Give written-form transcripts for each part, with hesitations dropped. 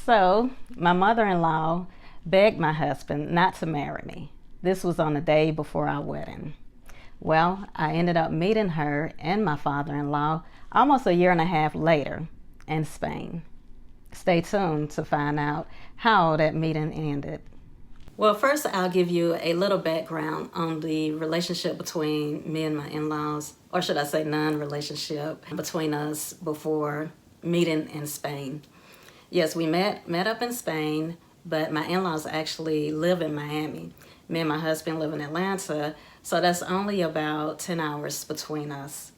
So, my mother-in-law begged my husband not to marry me. This was on the day before our wedding. Well, I ended up meeting her and my father-in-law almost a year and a half later in Spain. Stay tuned to find out how that meeting ended. Well, first I'll give you a little background on the relationship between me and my in-laws, or should I say non-relationship between us before meeting in Spain. Yes, we met up in Spain, but my in-laws actually live in Miami. Me and my husband live in Atlanta, so that's only about 10 hours between us.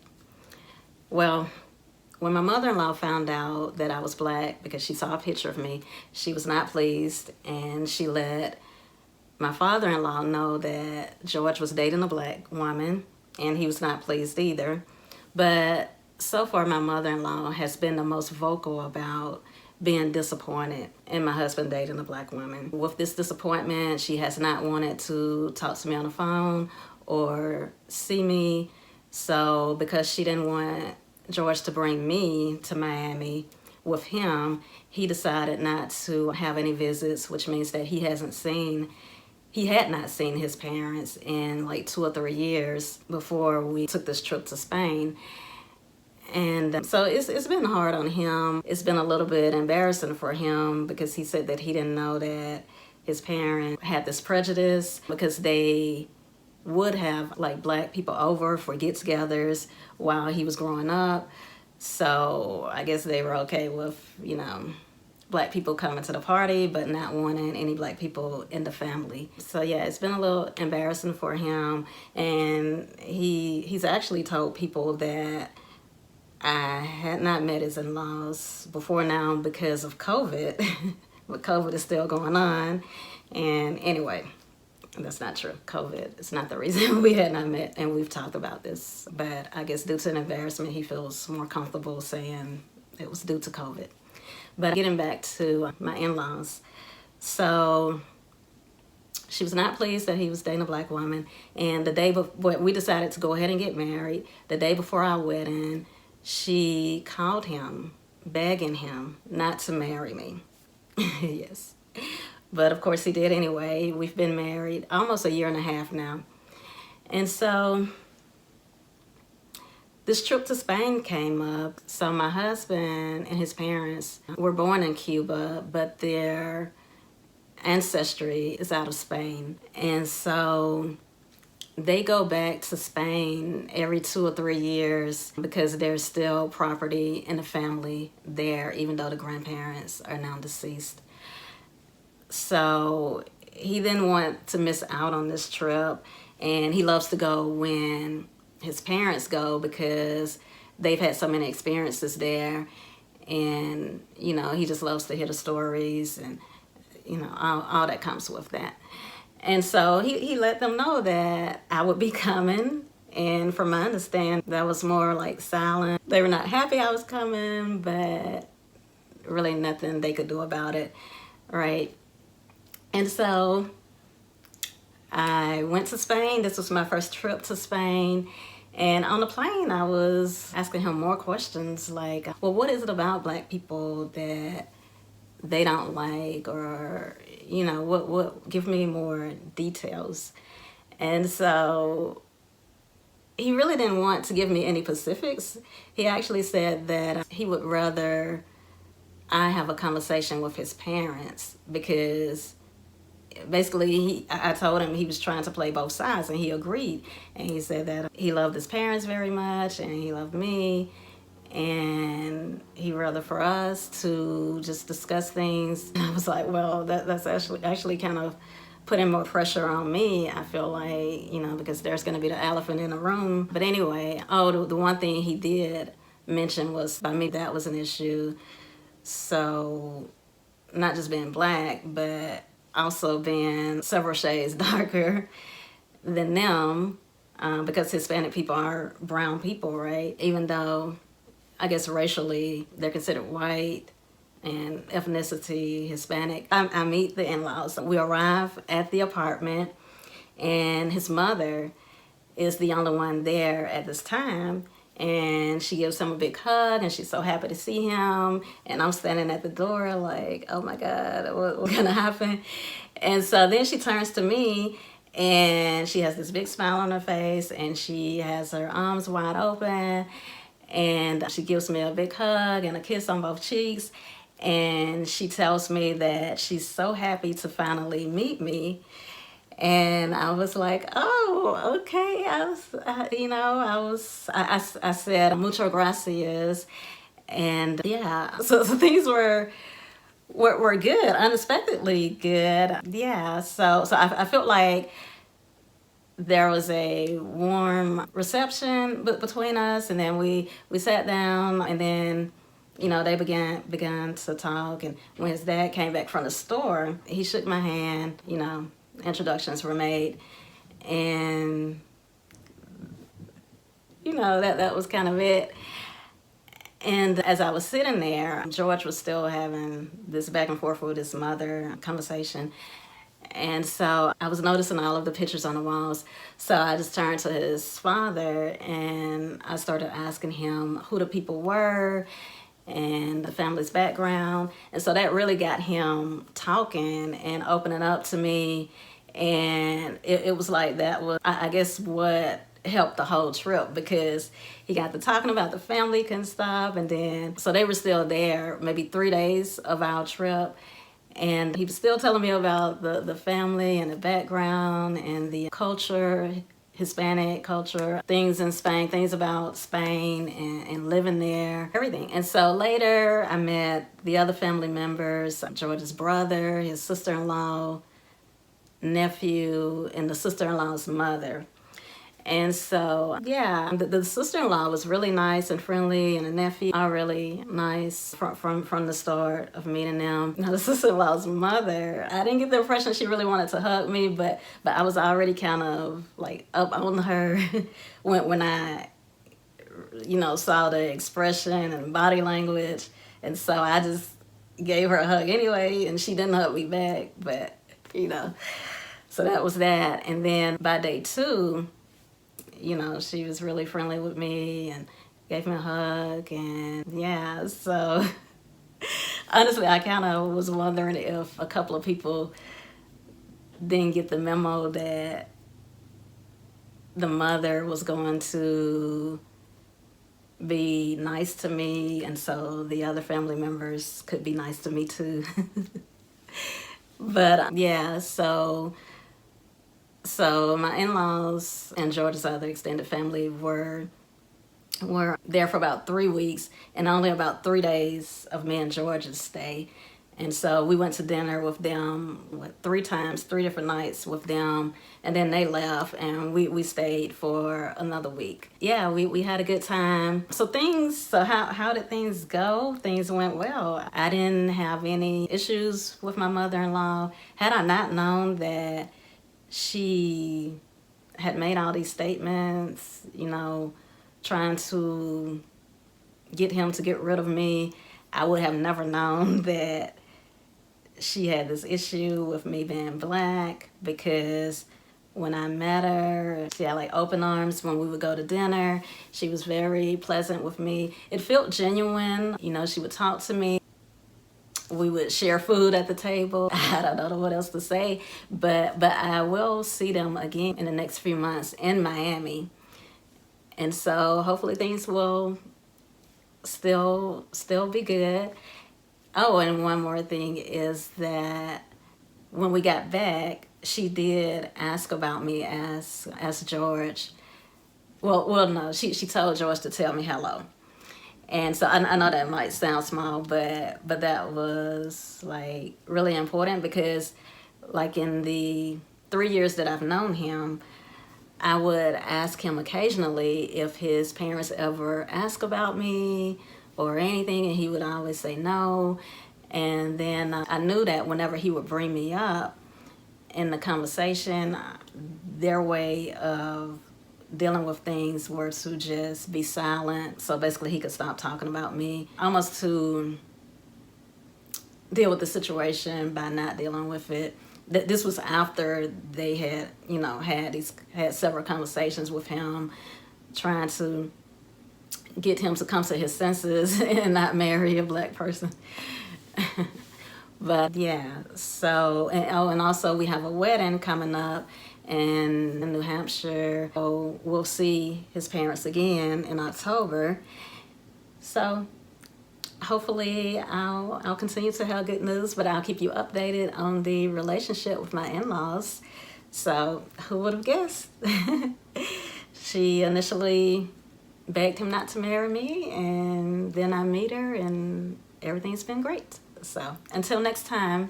Well, when my mother-in-law found out that I was black because she saw a picture of me, she was not pleased, and she let my father-in-law know that George was dating a black woman, and he was not pleased either. But so far, my mother-in-law has been the most vocal about being disappointed in my husband dating a black woman. With this disappointment, she has not wanted to talk to me on the phone or see me. So because she didn't want George to bring me to Miami with him, he decided not to have any visits, which means that he had not seen his parents in like 2 or 3 years before we took this trip to Spain. And so it's been hard on him. It's been a little bit embarrassing for him because he said that he didn't know that his parents had this prejudice because they would have like black people over for get-togethers while he was growing up. So I guess they were okay with, black people coming to the party, but not wanting any black people in the family. So yeah, it's been a little embarrassing for him. And he's actually told people that I had not met his in-laws before now because of COVID, but COVID is still going on. And anyway, that's not true. COVID is not the reason we had not met, and we've talked about this. But I guess due to an embarrassment, he feels more comfortable saying it was due to COVID. But getting back to my in-laws, so she was not pleased that he was dating a black woman. And the day before, we decided to go ahead and get married. The day before our wedding, she called him, begging him not to marry me. Yes. But of course he did anyway. We've been married almost a year and a half now. And so this trip to Spain came up. So my husband and his parents were born in Cuba, but their ancestry is out of Spain. And so they go back to Spain every 2 or 3 years because there's still property in the family there, even though the grandparents are now deceased. So he didn't want to miss out on this trip, and he loves to go when his parents go because they've had so many experiences there, and he just loves to hear the stories and all that comes with that. And so he let them know that I would be coming, and from my understanding that was more like silent. They were not happy I was coming, but really nothing they could do about it, right? And so I went to Spain. This was my first trip to Spain. And on the plane, I was asking him more questions like, well, what is it about black people that they don't like? Or, what give me more details. And so he really didn't want to give me any specifics. He actually said that he would rather I have a conversation with his parents because basically I told him he was trying to play both sides, and he agreed. And he said that he loved his parents very much and he loved me, and he'd rather for us to just discuss things. And I was like, well, that's actually kind of putting more pressure on me, I feel like, because there's going to be the elephant in the room. But anyway, the one thing he did mention was, by me, that was an issue. So not just being black, but also being several shades darker than them, because Hispanic people are brown people, right? Even though I guess racially they're considered white and ethnicity Hispanic. I meet the in-laws. We arrive at the apartment, and his mother is the only one there at this time. and she gives him a big hug, and she's so happy to see him. And I'm standing at the door like, oh my God, what's gonna happen? And so then she turns to me, and she has this big smile on her face, and she has her arms wide open, and she gives me a big hug and a kiss on both cheeks. And she tells me that she's so happy to finally meet me. And I was like, oh, okay. I said, mucho gracias. And yeah, so things were good, unexpectedly good. Yeah, so I felt like there was a warm reception between us, and then we sat down, and then they began to talk. And when his dad came back from the store, he shook my hand. Introductions were made, and that was kind of it. And as I was sitting there, George was still having this back and forth with his mother conversation. And so I was noticing all of the pictures on the walls. So I just turned to his father, and I started asking him who the people were and the family's background. And so that really got him talking and opening up to me. And it was like that was, I guess, what helped the whole trip, because he got to talking about the family and stuff. And then, so they were still there maybe 3 days of our trip. And he was still telling me about the family and the background and the culture, Hispanic culture, things in Spain, things about Spain and living there, everything. And so later I met the other family members, George's brother, his sister-in-law, nephew, and the sister-in-law's mother. And so, yeah, the sister-in-law was really nice and friendly, and the nephew are really nice from the start of meeting them. Now, the sister-in-law's mother, I didn't get the impression she really wanted to hug me, but I was already kind of like up on her when I, saw the expression and body language. And so I just gave her a hug anyway, and she didn't hug me back, but, so that was that. And then by day 2, she was really friendly with me and gave me a hug. And yeah, so honestly, I kind of was wondering if a couple of people didn't get the memo that the mother was going to be nice to me, and so the other family members could be nice to me too. But yeah, so my in-laws and George's other extended family were there for about 3 weeks, and only about 3 days of me and George's stay. And so we went to dinner with them 3 times, 3 different nights with them, and then they left, and we stayed for another week. Yeah, we had a good time. So how did things go? Things went well. I didn't have any issues with my mother-in-law. Had I not known that she had made all these statements, trying to get him to get rid of me, I would have never known that she had this issue with me being Black, because when I met her, she had like open arms when we would go to dinner. She was very pleasant with me. It felt genuine. She would talk to me. We would share food at the table. I don't know what else to say, but I will see them again in the next few months in Miami. And so hopefully things will still be good. Oh, and one more thing is that when we got back, she did ask about me as George. Well, no, she told George to tell me hello. And so I know that might sound small, but that was like really important, because like in the 3 years that I've known him, I would ask him occasionally if his parents ever ask about me or anything, and he would always say no. And then I knew that whenever he would bring me up in the conversation, their way of dealing with things were to just be silent, so basically he could stop talking about me, almost to deal with the situation by not dealing with it. This was after they had had several conversations with him, trying to get him to come to his senses and not marry a black person. But yeah, so, and also we have a wedding coming up in New Hampshire. So we'll see his parents again in October. So hopefully I'll continue to have good news, but I'll keep you updated on the relationship with my in-laws. So who would have guessed? She initially begged him not to marry me, and then I meet her and everything's been great. So until next time.